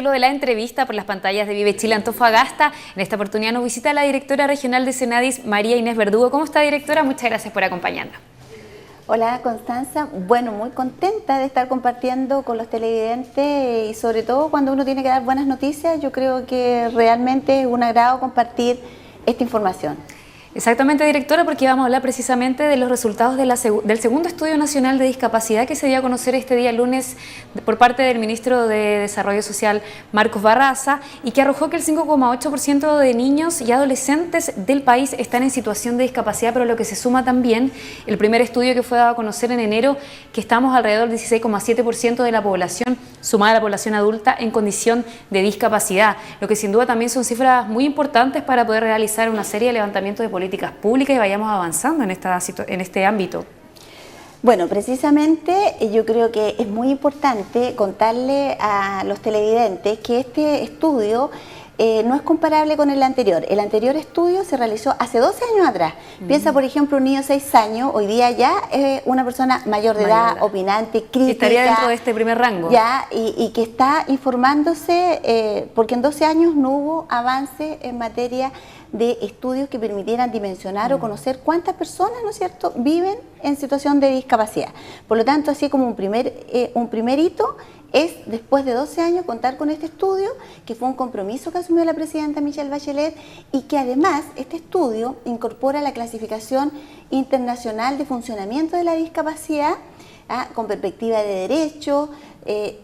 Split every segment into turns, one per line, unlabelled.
capítulo de la entrevista por las pantallas de Vive Chile Antofagasta. En esta oportunidad nos visita la directora regional de Senadis, María Inés Verdugo. ¿Cómo está, directora? Muchas gracias por acompañarnos.
Hola, Constanza. Bueno, muy contenta de estar compartiendo con los televidentes y sobre todo cuando uno tiene que dar buenas noticias, yo creo que realmente es un agrado compartir esta información.
Exactamente, directora, porque vamos a hablar precisamente de los resultados del segundo Estudio Nacional de Discapacidad que se dio a conocer este día lunes por parte del Ministro de Desarrollo Social, Marcos Barraza, y que arrojó que el 5,8% de niños y adolescentes del país están en situación de discapacidad, pero lo que se suma también el primer estudio que fue dado a conocer en enero, que estamos alrededor del 16,7% de la población, sumada a la población adulta, en condición de discapacidad, lo que sin duda también son cifras muy importantes para poder realizar una serie de levantamientos de políticas públicas y vayamos avanzando en este ámbito.
Bueno, precisamente yo creo que es muy importante contarle a los televidentes que este estudio no es comparable con el anterior. El anterior estudio se realizó hace 12 años atrás. Piensa, por ejemplo, un niño de 6 años, hoy día ya es una persona mayor de edad, opinante, crítica.
Estaría dentro de este primer rango.
Ya, y que está informándose, porque en 12 años no hubo avance en materia de estudios que permitieran dimensionar o conocer cuántas personas, ¿no es cierto?, viven en situación de discapacidad. Por lo tanto, así como un primer hito es, después de 12 años, contar con este estudio, que fue un compromiso que asumió la presidenta Michelle Bachelet, y que además este estudio incorpora la clasificación internacional de funcionamiento de la discapacidad, con perspectiva de derecho.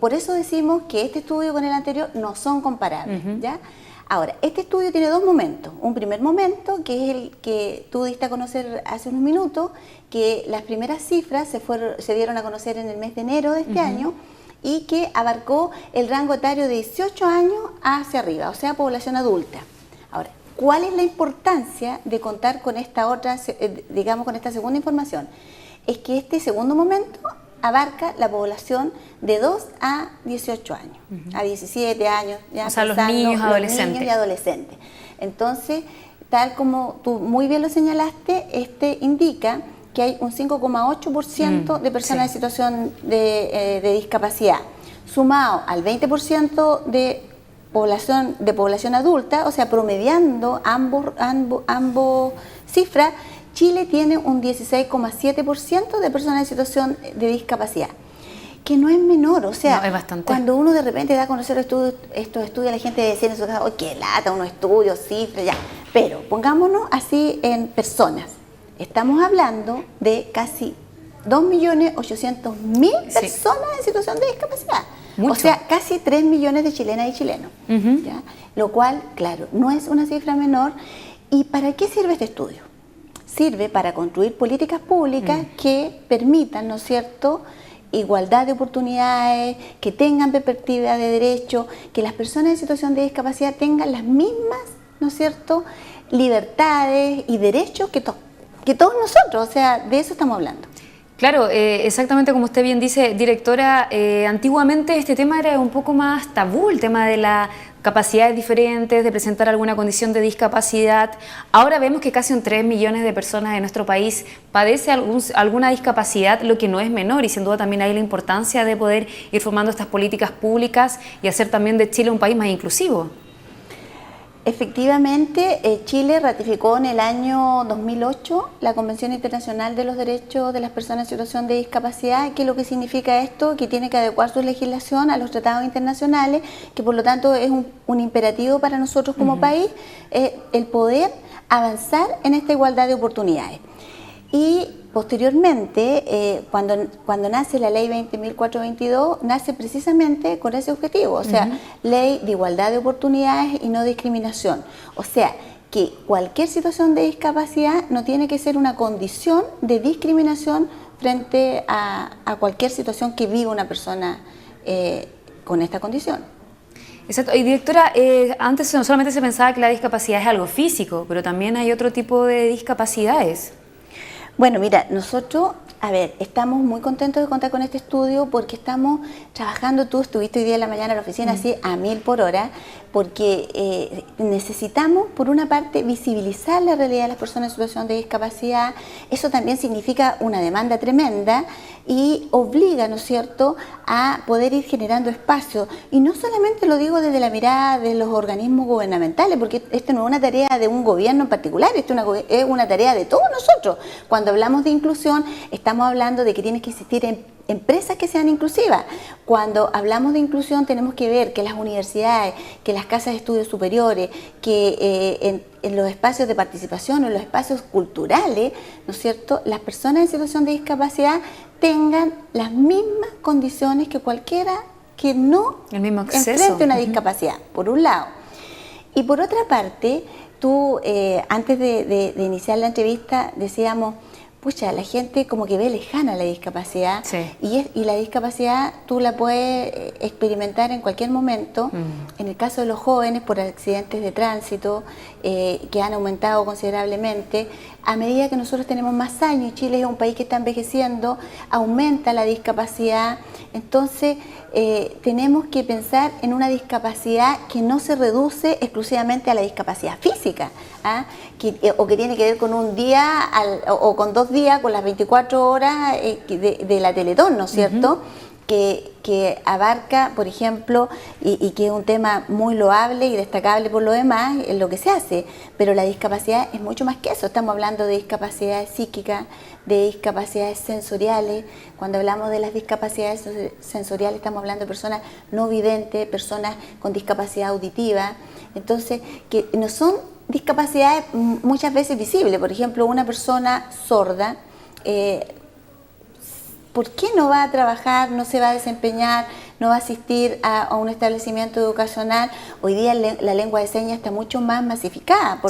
Por eso decimos que este estudio con el anterior no son comparables, ¿ya? Ahora, este estudio tiene dos momentos. Un primer momento, que es el que tú diste a conocer hace unos minutos, que las primeras cifras se dieron a conocer en el mes de enero de este año, y que abarcó el rango etario de 18 años hacia arriba, o sea, población adulta. Ahora, ¿cuál es la importancia de contar con esta otra, digamos, con esta segunda información? Es que este segundo momento abarca la población de 2 a 18 años, a 17 años, ya,
o sea, los niños y
adolescentes. Entonces, tal como tú muy bien lo señalaste, este indica que hay un 5,8% de personas en situación de discapacidad, sumado al 20% de población adulta, o sea, promediando ambos cifras. Chile tiene un 16,7% de personas en situación de discapacidad, que no es menor, o sea,
no, es bastante. Cuando
uno de repente da a conocer estos estudios, la gente decía en su casa, ¡oh, qué lata, unos estudios, cifras, ya! Pero pongámonos así en personas. Estamos hablando de casi 2.800.000 personas en situación de discapacidad. Mucho. O sea, casi 3 millones de chilenas y chilenos, ¿ya? Lo cual, claro, no es una cifra menor. ¿Y para qué sirve este estudio? Sirve para construir políticas públicas que permitan, ¿no es cierto?, igualdad de oportunidades, que tengan perspectiva de derecho, que las personas en situación de discapacidad tengan las mismas, ¿no es cierto?, libertades y derechos que todos nosotros, o sea, de eso estamos hablando.
Claro, exactamente como usted bien dice, directora, antiguamente este tema era un poco más tabú, el tema de las capacidades diferentes, de presentar alguna condición de discapacidad. Ahora vemos que casi 3 millones de personas en nuestro país padece alguna discapacidad, lo que no es menor, y sin duda también hay la importancia de poder ir formando estas políticas públicas y hacer también de Chile un país más inclusivo.
Efectivamente, Chile ratificó en el año 2008 la Convención Internacional de los Derechos de las Personas en Situación de Discapacidad, que lo que significa esto, que tiene que adecuar su legislación a los tratados internacionales, que por lo tanto es un imperativo para nosotros como país, el poder avanzar en esta igualdad de oportunidades. Y posteriormente, cuando nace la ley 20.422, nace precisamente con ese objetivo, o sea, ley de igualdad de oportunidades y no discriminación. O sea, que cualquier situación de discapacidad no tiene que ser una condición de discriminación frente a cualquier situación que viva una persona con esta condición.
Exacto. Y directora, antes no solamente se pensaba que la discapacidad es algo físico, pero también hay otro tipo de discapacidades.
Bueno, mira, nosotros, estamos muy contentos de contar con este estudio porque estamos trabajando, tú estuviste hoy día en la mañana en la oficina así a 1000 por hora, porque necesitamos, por una parte, visibilizar la realidad de las personas en situación de discapacidad. Eso también significa una demanda tremenda y obliga, ¿no es cierto?, a poder ir generando espacio. Y no solamente lo digo desde la mirada de los organismos gubernamentales, porque esto no es una tarea de un gobierno en particular, esto es una tarea de todos nosotros. Cuando hablamos de inclusión, estamos hablando de que tiene que existir empresas que sean inclusivas. Cuando hablamos de inclusión tenemos que ver que las universidades, que las casas de estudios superiores, que en los espacios de participación, en los espacios culturales, ¿no es cierto?, las personas en situación de discapacidad tengan las mismas condiciones que cualquiera que no enfrente una discapacidad, por un lado. Y por otra parte, tú, antes de iniciar la entrevista, decíamos, pucha, la gente como que ve lejana la discapacidad,
sí.
y la discapacidad tú la puedes experimentar en cualquier momento. En el caso de los jóvenes, por accidentes de tránsito, que han aumentado considerablemente, a medida que nosotros tenemos más años, y Chile es un país que está envejeciendo, aumenta la discapacidad. Entonces tenemos que pensar en una discapacidad que no se reduce exclusivamente a la discapacidad física, o que tiene que ver con un día o con 2 días, con las 24 horas de la Teletón, ¿no es cierto? Que abarca, por ejemplo, y que es un tema muy loable y destacable por lo demás, en lo que se hace, pero la discapacidad es mucho más que eso. Estamos hablando de discapacidades psíquicas, de discapacidades sensoriales. Cuando hablamos de las discapacidades sensoriales estamos hablando de personas no videntes, personas con discapacidad auditiva, entonces que no son discapacidades muchas veces visibles. Por ejemplo, una persona sorda, ¿por qué no va a trabajar, no se va a desempeñar, no va a asistir a un establecimiento educacional? Hoy día la lengua de señas está mucho más masificada.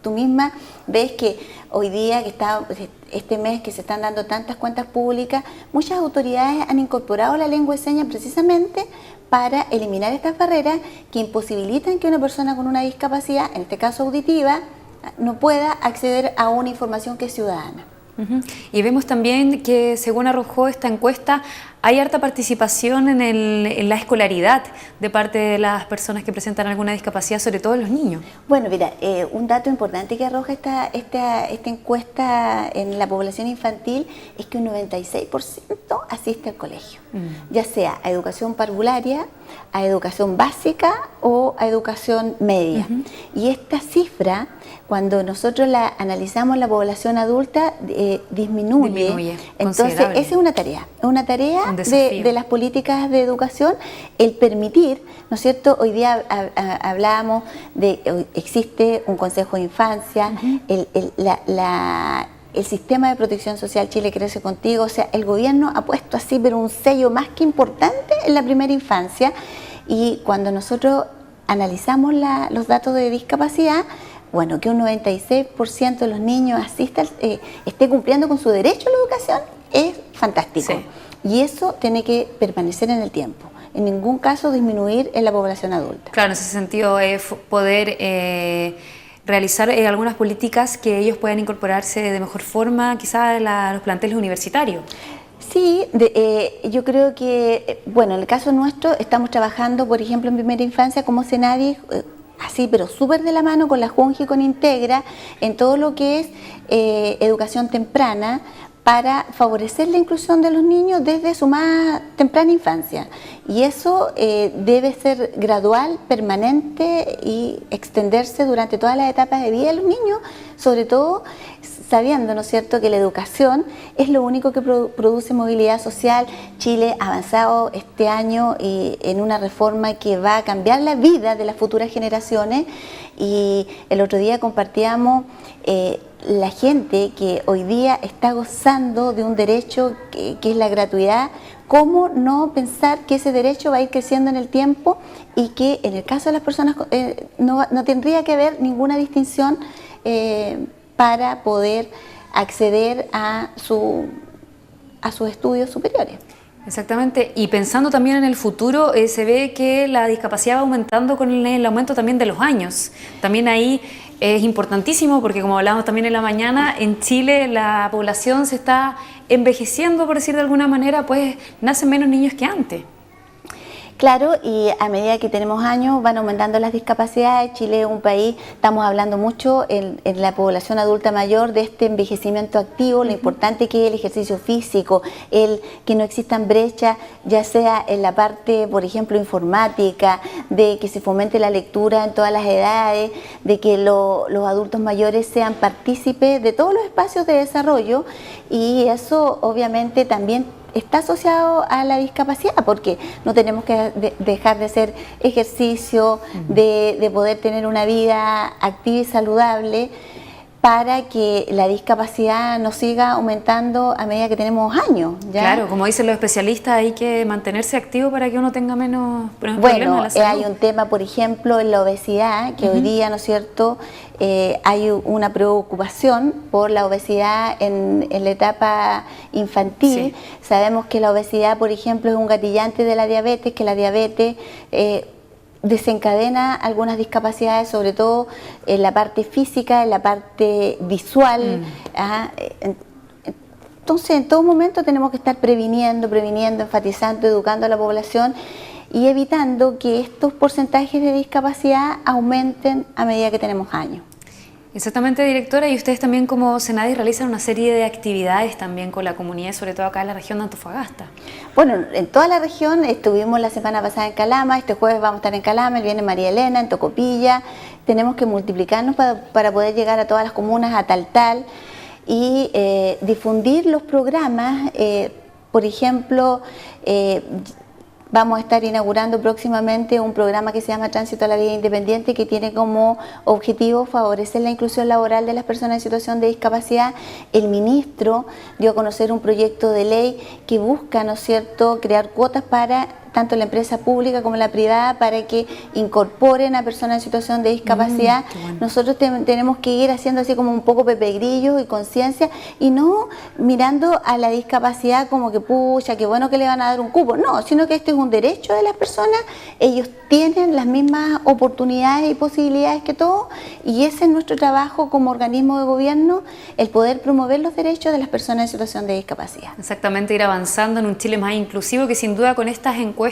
Tú misma ves que hoy día, que está este mes que se están dando tantas cuentas públicas, muchas autoridades han incorporado la lengua de señas precisamente para eliminar estas barreras que imposibilitan que una persona con una discapacidad, en este caso auditiva, no pueda acceder a una información que es ciudadana.
Y vemos también que, según arrojó esta encuesta, hay harta participación en la escolaridad de parte de las personas que presentan alguna discapacidad, sobre todo los niños.
Bueno, mira, un dato importante que arroja esta encuesta en la población infantil es que un 96% asiste al colegio, ya sea a educación parvularia, a educación básica o a educación media. Y esta cifra, cuando nosotros la analizamos en la población adulta, disminuye. Entonces, esa es una tarea de las políticas de educación, el permitir, ¿no es cierto? Hoy día hablábamos de, existe un consejo de infancia, el sistema de protección social Chile Crece Contigo, o sea, el gobierno ha puesto así, pero un sello más que importante en la primera infancia, y cuando nosotros analizamos los datos de discapacidad, bueno, que un 96% de los niños esté cumpliendo con su derecho a la educación, es fantástico. Sí. Y eso tiene que permanecer en el tiempo. En ningún caso disminuir en la población adulta.
Claro, en ese sentido es poder realizar algunas políticas que ellos puedan incorporarse de mejor forma, quizás a los planteles universitarios.
Sí, yo creo que, bueno, en el caso nuestro estamos trabajando, por ejemplo, en primera infancia como CENADI, así, pero súper de la mano con la JUNGI y con Integra, en todo lo que es educación temprana, para favorecer la inclusión de los niños desde su más temprana infancia. Y eso debe ser gradual, permanente y extenderse durante todas las etapas de vida de los niños, sobre todo sabiendo, ¿no es cierto?, que la educación es lo único que produce movilidad social. Chile ha avanzado este año en una reforma que va a cambiar la vida de las futuras generaciones, y el otro día compartíamos la gente que hoy día está gozando de un derecho que es la gratuidad. ¿Cómo no pensar que ese derecho va a ir creciendo en el tiempo y que en el caso de las personas no tendría que haber ninguna distinción para poder acceder a sus estudios superiores?
Exactamente, y pensando también en el futuro, se ve que la discapacidad va aumentando con el aumento también de los años. También ahí es importantísimo porque, como hablábamos también en la mañana, en Chile la población se está envejeciendo, por decir de alguna manera, pues nacen menos niños que antes.
Claro, y a medida que tenemos años van aumentando las discapacidades. Chile es un país, estamos hablando mucho en la población adulta mayor de este envejecimiento activo, lo importante que es el ejercicio físico, el que no existan brechas, ya sea en la parte, por ejemplo, informática, de que se fomente la lectura en todas las edades, de que los adultos mayores sean partícipes de todos los espacios de desarrollo, y eso obviamente también está asociado a la discapacidad, porque no tenemos que dejar de hacer ejercicio, de poder tener una vida activa y saludable, para que la discapacidad no siga aumentando a medida que tenemos años, ¿ya?
Claro, como dicen los especialistas, hay que mantenerse activo para que uno tenga menos problemas de la salud.
Hay un tema, por ejemplo, en la obesidad, que hoy día, ¿no es cierto?, hay una preocupación por la obesidad en la etapa infantil. Sí. Sabemos que la obesidad, por ejemplo, es un gatillante de la diabetes, que la diabetes desencadena algunas discapacidades, sobre todo en la parte física, en la parte visual. Entonces, en todo momento tenemos que estar previniendo, enfatizando, educando a la población y evitando que estos porcentajes de discapacidad aumenten a medida que tenemos años.
Exactamente, directora, y ustedes también como Senadis realizan una serie de actividades también con la comunidad, sobre todo acá en la región de Antofagasta.
Bueno, en toda la región, estuvimos la semana pasada en Calama, este jueves vamos a estar en Calama, viene María Elena, en Tocopilla. Tenemos que multiplicarnos para poder llegar a todas las comunas, a Taltal, y difundir los programas. Por ejemplo, vamos a estar inaugurando próximamente un programa que se llama Tránsito a la Vida Independiente, que tiene como objetivo favorecer la inclusión laboral de las personas en situación de discapacidad. El ministro dio a conocer un proyecto de ley que busca, ¿no es cierto?, crear cuotas para tanto la empresa pública como la privada, para que incorporen a personas en situación de discapacidad. Bueno. Nosotros tenemos que ir haciendo así como un poco Pepe Grillo y conciencia, y no mirando a la discapacidad como que pucha, qué bueno que le van a dar un cupo. No, sino que este es un derecho de las personas, ellos tienen las mismas oportunidades y posibilidades que todos, y ese es nuestro trabajo como organismo de gobierno, el poder promover los derechos de las personas en situación de discapacidad.
Exactamente, ir avanzando en un Chile más inclusivo, que sin duda con estas encuestas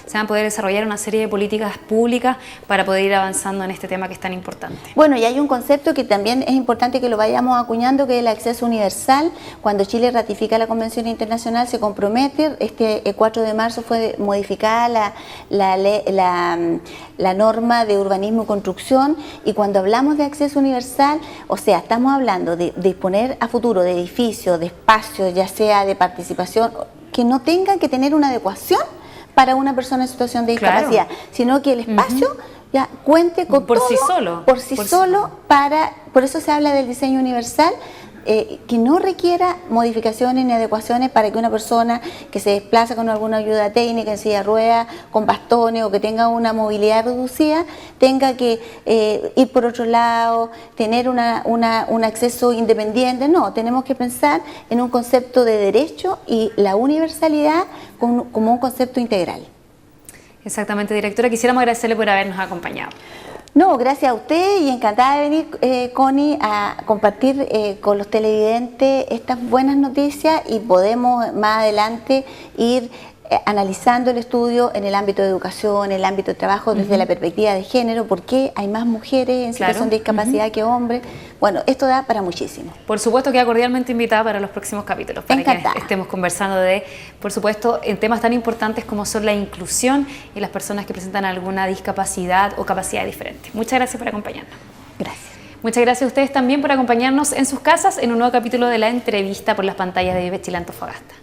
se van a poder desarrollar una serie de políticas públicas para poder ir avanzando en este tema que es tan importante.
Bueno, y hay un concepto que también es importante que lo vayamos acuñando, que es el acceso universal. Cuando Chile ratifica la Convención Internacional, se compromete. Este 4 de marzo fue modificada la norma de urbanismo y construcción, y cuando hablamos de acceso universal, o sea, estamos hablando de disponer a futuro de edificios, de espacios, ya sea de participación, que no tengan que tener una adecuación para una persona en situación de discapacidad, claro, sino que el espacio ya cuente con
por
todo,
sí solo.
Por sí solo, por eso se habla del diseño universal, que no requiera modificaciones ni adecuaciones para que una persona que se desplaza con alguna ayuda técnica, en silla de ruedas, con bastones, o que tenga una movilidad reducida, tenga que ir por otro lado, tener un acceso independiente. No, tenemos que pensar en un concepto de derecho y la universalidad como un concepto integral.
Exactamente, directora. Quisiéramos agradecerle por habernos acompañado.
No, gracias a usted, y encantada de venir, Connie, a compartir con los televidentes estas buenas noticias, y podemos más adelante ir analizando el estudio en el ámbito de educación, en el ámbito de trabajo, desde la perspectiva de género, porque hay más mujeres en situación de discapacidad que hombres. Bueno, esto da para muchísimo.
Por supuesto, queda cordialmente invitada para los próximos capítulos, para
encantada,
que estemos conversando de, por supuesto, en temas tan importantes como son la inclusión y las personas que presentan alguna discapacidad o capacidad diferente. Muchas gracias por acompañarnos.
Gracias.
Muchas gracias a ustedes también por acompañarnos en sus casas en un nuevo capítulo de La Entrevista por las pantallas de Vive Chile Antofagasta.